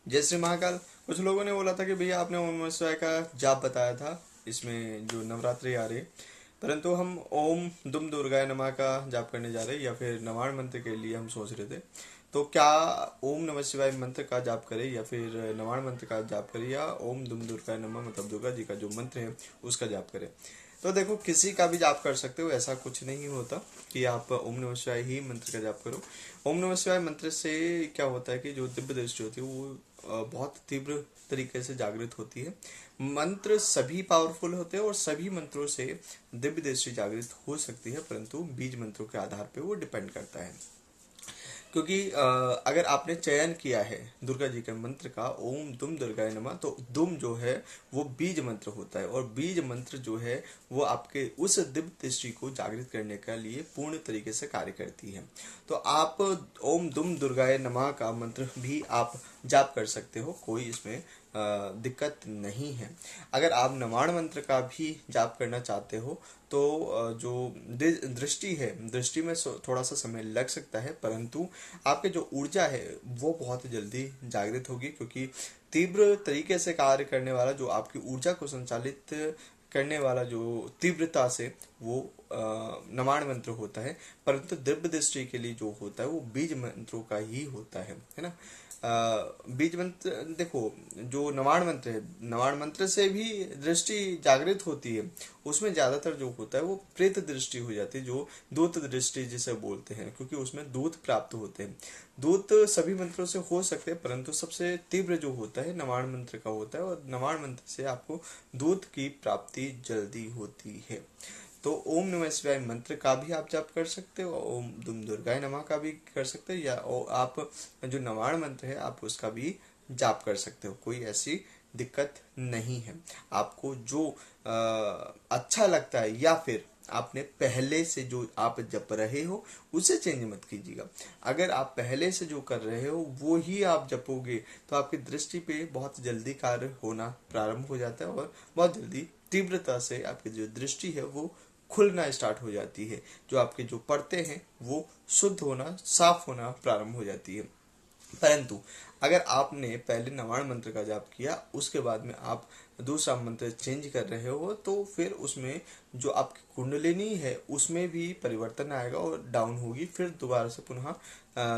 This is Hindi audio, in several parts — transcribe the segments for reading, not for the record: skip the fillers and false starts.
जय श्री महाकाल। कुछ लोगों ने बोला था कि भैया आपने ओम नमः शिवाय का जाप बताया था इसमें जो नवरात्रि आ रही है, परंतु हम ओम दुम दुर्गाय नमः का जाप करने जा रहे हैं या फिर नवाण मंत्र के लिए हम सोच रहे थे। तो क्या ओम नमः शिवाय मंत्र का जाप करें या फिर नवाण मंत्र का जाप करें या ओम दुम दुर्गाय नमः मतलब दुर्गा जी का जो मंत्र है उसका जाप करें। तो देखो, किसी का भी जाप कर सकते हो, ऐसा कुछ नहीं होता कि आप ओम नमः शिवाय ही मंत्र का जाप करो। ओम नमः शिवाय मंत्र से क्या होता है कि जो दिव्य दृष्टि होती है वो बहुत तीव्र तरीके से जागृत होती है। मंत्र सभी पावरफुल होते हैं और सभी मंत्रों से दिव्य दृष्टि जागृत हो सकती है, परंतु बीज मंत्रों के आधार पर वो डिपेंड करता है। क्योंकि अगर आपने चयन किया है दुर्गा जी के मंत्र का ओम दुम दुर्गाय नमः, तो दुम जो है वो बीज मंत्र होता है और बीज मंत्र जो है वो आपके उस दिव्य दृष्टि को जागृत करने के लिए पूर्ण तरीके से कार्य करती है। तो आप ओम दुम दुर्गाय नमः का मंत्र भी आप जाप कर सकते हो, कोई इसमें दिक्कत नहीं है। अगर आप नवाण मंत्र का भी जाप करना चाहते हो तो जो दृष्टि है, दृष्टि में थोड़ा सा समय लग सकता है, परंतु आपके जो ऊर्जा है वो बहुत जल्दी जागृत होगी, क्योंकि तीव्र तरीके से कार्य करने वाला जो आपकी ऊर्जा को संचालित करने वाला जो तीव्रता से वो नवाण मंत्र होता है, परंतु दिव्य दृष्टि के लिए जो होता है वो बीज मंत्रों का ही होता है ना। बीज मंत्र देखो, जो नवाण मंत्र है, नवाण मंत्र से भी दृष्टि जागृत होती है, उसमें ज्यादातर जो होता है वो प्रेत दृष्टि हो जाती है, जो दूत दृष्टि जिसे बोलते हैं, क्योंकि उसमें दूत प्राप्त होते हैं। दूत सभी मंत्रों से हो सकते हैं, परंतु सबसे तीव्र जो होता है नवाण मंत्र का होता है, और नवाण मंत्र से आपको दूत की प्राप्ति जल्दी होती है। तो ओम नमः शिवाय मंत्र का भी आप जाप कर सकते हो, ओम दुम दुर्गाय नमः का भी कर सकते हो, या आप जो नवाण मंत्र है आप उसका भी जाप कर सकते हो, कोई ऐसी दिक्कत नहीं है। आपको जो अच्छा लगता है या फिर आपने पहले से जो आप जप रहे हो उसे चेंज मत कीजिएगा। अगर आप पहले से जो कर रहे हो वो ही आप जपोगे तो आपकी दृष्टि पे बहुत जल्दी कार्य होना प्रारंभ हो जाता है और बहुत जल्दी तीव्रता से आपकी जो दृष्टि है वो खुलना स्टार्ट हो जाती है। जो आपके जो परतें हैं वो शुद्ध होना, साफ होना प्रारंभ हो जाती है। परंतु अगर आपने पहले नवाण मंत्र का जाप किया उसके बाद में आप दूसरा मंत्र चेंज कर रहे हो, तो फिर उसमें जो आपकी कुंडलिनी है उसमें भी परिवर्तन आएगा और डाउन होगी, फिर दोबारा से पुनः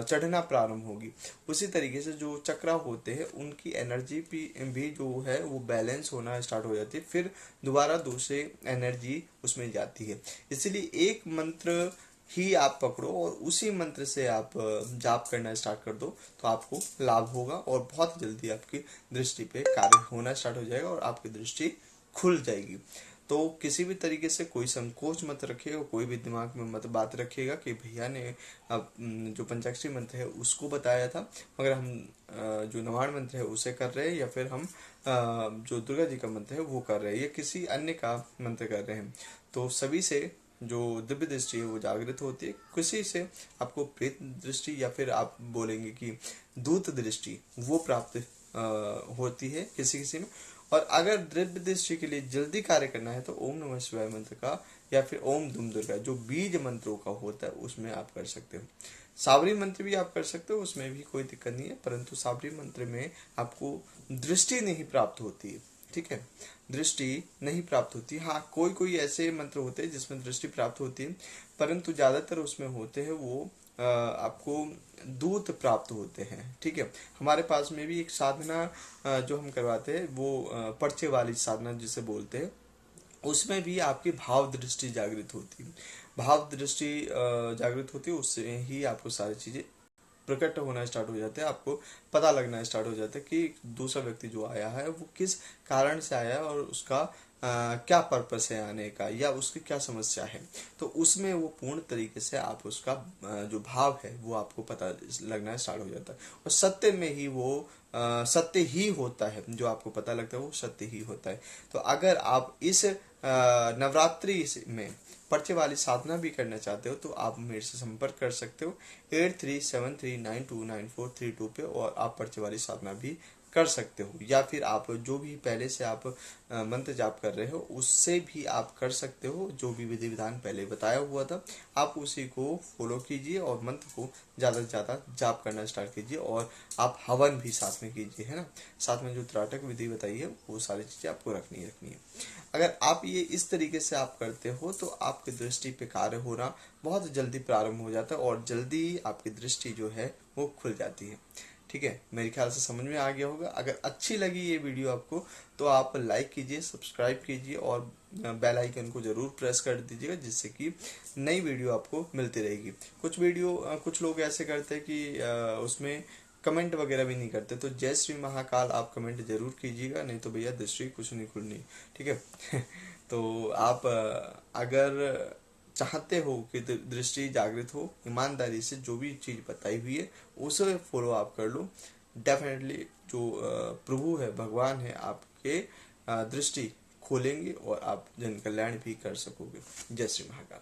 चढ़ना प्रारंभ होगी। उसी तरीके से जो चक्र होते हैं उनकी एनर्जी भी जो है वो बैलेंस होना स्टार्ट हो जाती है, फिर दोबारा दूसरे एनर्जी उसमें जाती है। इसलिए एक मंत्र ही आप पकड़ो और उसी मंत्र से आप जाप करना स्टार्ट कर दो, तो आपको लाभ होगा और बहुत जल्दी आपकी दृष्टि पे कार्य होना स्टार्ट हो जाएगा और आपकी दृष्टि खुल जाएगी। तो किसी भी तरीके से कोई संकोच मत रखिएगा, कोई भी दिमाग में मत बात रखिएगा कि भैया ने अब जो पंचाक्षरी मंत्र है उसको बताया था, मगर हम जो नवाण मंत्र है उसे कर रहे हैं, या फिर हम जो दुर्गा जी का मंत्र है वो कर रहे हैं, या किसी अन्य का मंत्र कर रहे हैं। तो सभी से जो दिव्य दृष्टि है वो जागृत होती है, किसी से आपको प्रेत दृष्टि या फिर आप बोलेंगे कि दूत दृष्टि वो प्राप्त होती है किसी किसी में। और अगर दिव्य दृष्टि के लिए जल्दी कार्य करना है तो ओम नमः शिवाय मंत्र का या फिर ओम दुम दुर्गा जो बीज मंत्रों का होता है उसमें आप कर सकते हो। साबरी मंत्र भी आप कर सकते हो, उसमें भी कोई दिक्कत नहीं है, परंतु साबरी मंत्र में आपको दृष्टि नहीं प्राप्त होती है। ठीक है, दृष्टि नहीं प्राप्त होती। हाँ, कोई कोई ऐसे मंत्र होते हैं जिसमें दृष्टि प्राप्त होती है, परंतु ज्यादातर उसमें होते हैं वो आपको दूत प्राप्त होते हैं। ठीक है, हमारे पास में भी एक साधना जो हम करवाते हैं वो पर्चे वाली साधना जिसे बोलते हैं, उसमें भी आपकी भाव दृष्टि जागृत होती है। भाव दृष्टि जागृत होती है, उससे ही आपको सारी चीजें प्रकट होना स्टार्ट हो जाते हैं, आपको पता लगना स्टार्ट हो जाता है कि दूसरा व्यक्ति जो आया है वो किस कारण से आया है और उसका क्या पर्पस है आने का, या उसकी क्या समस्या है। तो उसमें वो पूर्ण तरीके से आप उसका जो भाव है वो आपको पता लगना स्टार्ट हो जाता है, और सत्य में ही वो सत्य ही होता है, जो आपको पता लगता है वो सत्य ही होता है। तो अगर आप इस नवरात्रि में पर्चे वाली साधना भी करना चाहते हो तो आप मेरे से संपर्क कर सकते हो 8373929432 पे, और आप पर्चे वाली साधना भी कर सकते हो, या फिर आप जो भी पहले से आप मंत्र जाप कर रहे हो उससे भी आप कर सकते हो। जो भी विधि विधान पहले बताया हुआ था आप उसी को फॉलो कीजिए और मंत्र को ज्यादा से ज्यादा जाप करना स्टार्ट कीजिए, और आप हवन भी साथ में कीजिए, है ना। साथ में जो त्राटक विधि बताई है वो सारी चीजें आपको रखनी है। अगर आप ये इस तरीके से आप करते हो तो आपकी दृष्टि पे कार्य होना बहुत जल्दी प्रारंभ हो जाता है, और जल्दी आपकी दृष्टि जो है वो खुल जाती है। ठीक है, मेरे ख्याल से समझ में आ गया होगा। अगर अच्छी लगी ये वीडियो आपको तो आप लाइक कीजिए, सब्सक्राइब कीजिए और बेल आइकन को जरूर प्रेस कर दीजिएगा, जिससे कि नई वीडियो आपको मिलती रहेगी। कुछ लोग ऐसे करते हैं कि उसमें कमेंट वगैरह भी नहीं करते, तो जय श्री महाकाल आप कमेंट जरूर कीजिएगा, नहीं तो भैया दृष्टि कुछ नहीं खुलनी। ठीक है तो आप अगर चाहते हो कि दृष्टि जागृत हो, ईमानदारी से जो भी चीज बताई हुई है उसे फॉलो आप कर लो। डेफिनेटली जो प्रभु है, भगवान है, आपके दृष्टि खोलेंगे और आप जन कल्याण भी कर सकोगे। जय श्री महाकाल।